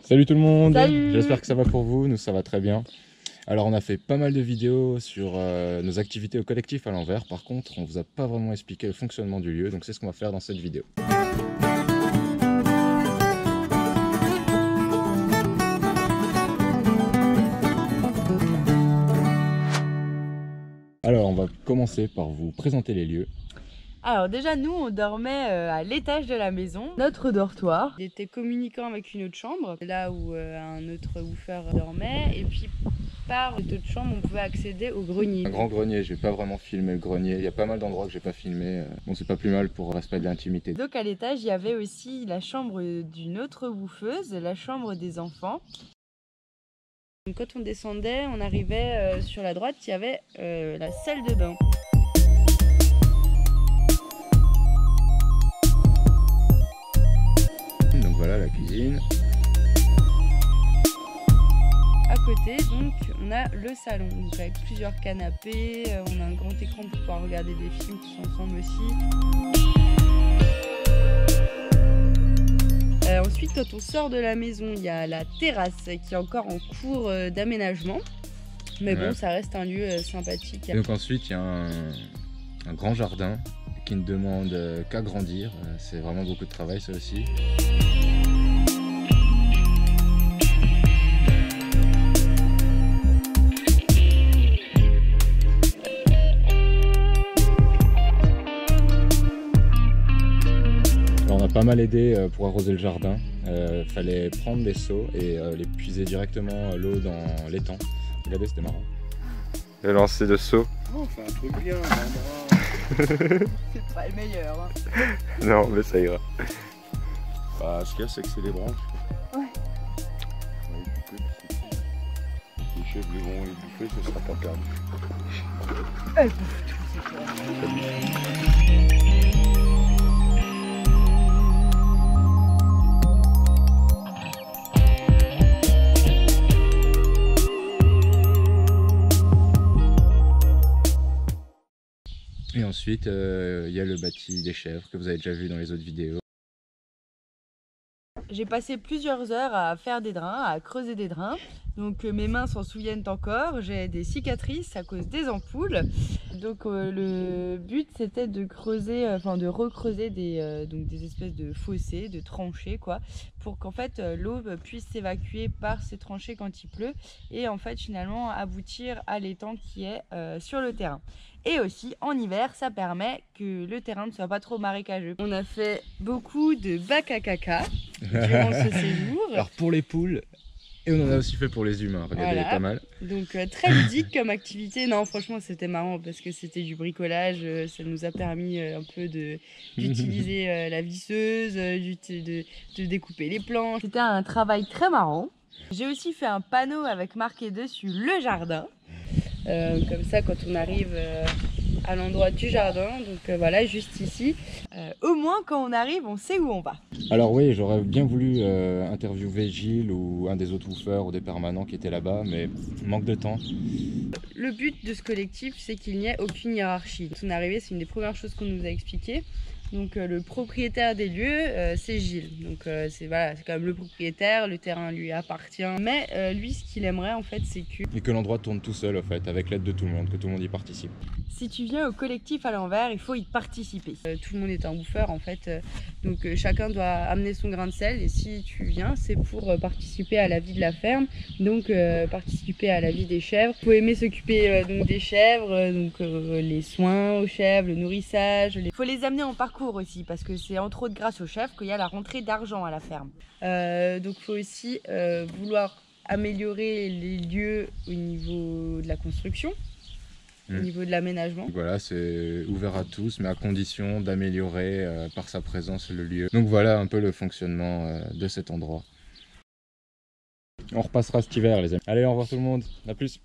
Salut tout le monde. Salut. J'espère que ça va pour vous, nous ça va très bien. Alors on a fait pas mal de vidéos sur nos activités au collectif à l'envers. Par contre, on vous a pas vraiment expliqué le fonctionnement du lieu, donc c'est ce qu'on va faire dans cette vidéo. Alors on va commencer par vous présenter les lieux. Alors déjà nous on dormait à l'étage de la maison, notre dortoir. Il était communicant avec une autre chambre, là où un autre woofer dormait, et puis par cette autre chambre on pouvait accéder au grenier. Un grand grenier, je vais pas vraiment filmer le grenier, il y a pas mal d'endroits que j'ai pas filmé, bon c'est pas plus mal pour respect de l'intimité. Donc à l'étage il y avait aussi la chambre d'une autre woofeuse, la chambre des enfants. Donc, quand on descendait, on arrivait sur la droite, il y avait la salle de bain. Donc voilà la cuisine. À côté, donc, on a le salon, donc avec plusieurs canapés, on a un grand écran pour pouvoir regarder des films tous ensemble aussi. Ensuite, quand on sort de la maison, il y a la terrasse qui est encore en cours d'aménagement. Mais bon, ça reste un lieu sympathique. Donc ensuite, il y a un grand jardin qui ne demande qu'à grandir. C'est vraiment beaucoup de travail ça aussi. Alors on a pas mal aidé pour arroser le jardin. Fallait prendre des seaux et les puiser directement l'eau dans l'étang. Regardez, c'était marrant. Et lancer de seau. Oh, on fait un truc bien, C'est pas le meilleur. Hein. Non, mais ça ira. Bah, ce qu'il y a, c'est que c'est les branches. Ouais. Les chefs les vont les bouffer, ce sera pas perdu. Elle bouffe tout, c'est clair. Et ensuite, il y a le bâti des chèvres que vous avez déjà vu dans les autres vidéos. J'ai passé plusieurs heures à faire des drains, à creuser des drains. Donc mes mains s'en souviennent encore. J'ai des cicatrices à cause des ampoules. Donc le but c'était de creuser, de recreuser donc des espèces de fossés, de tranchées quoi, pour qu'en fait l'eau puisse s'évacuer par ces tranchées quand il pleut et en fait finalement aboutir à l'étang qui est sur le terrain. Et aussi en hiver ça permet que le terrain ne soit pas trop marécageux. On a fait beaucoup de bacs à caca durant ce séjour. Alors pour les poules, et on en a aussi fait pour les humains, regardez, Voilà. pas mal. Donc très ludique comme activité. Non franchement c'était marrant parce que c'était du bricolage, ça nous a permis un peu d'utiliser la visseuse, de découper les planches. C'était un travail très marrant. J'ai aussi fait un panneau avec marqué dessus le jardin. Comme ça quand on arrive à l'endroit du jardin, donc voilà juste ici, au moins quand on arrive on sait où on va. Alors oui, j'aurais bien voulu interviewer Gilles ou un des autres woofers ou des permanents qui étaient là-bas, mais manque de temps. Le but de ce collectif c'est qu'il n'y ait aucune hiérarchie. Quand on est arrivé c'est une des premières choses qu'on nous a expliqué. Donc le propriétaire des lieux c'est Gilles, donc c'est quand même le propriétaire, le terrain lui appartient, mais lui ce qu'il aimerait en fait c'est que... Et que l'endroit tourne tout seul en fait, avec l'aide de tout le monde, que tout le monde y participe. Si tu viens au collectif à l'envers, il faut y participer. Tout le monde est un woofer en fait, donc chacun doit amener son grain de sel et si tu viens c'est pour participer à la vie de la ferme, donc participer à la vie des chèvres. Il faut aimer s'occuper donc des chèvres, donc les soins aux chèvres, le nourrissage. Il faut les amener en parcours aussi parce que c'est entre autres grâce aux chèvres qu'il y a la rentrée d'argent à la ferme. Donc il faut aussi vouloir améliorer les lieux au niveau de la construction. Au niveau de l'aménagement. Voilà, c'est ouvert à tous, mais à condition d'améliorer par sa présence le lieu. Donc voilà un peu le fonctionnement de cet endroit. On repassera cet hiver les amis. Allez, au revoir tout le monde, à plus.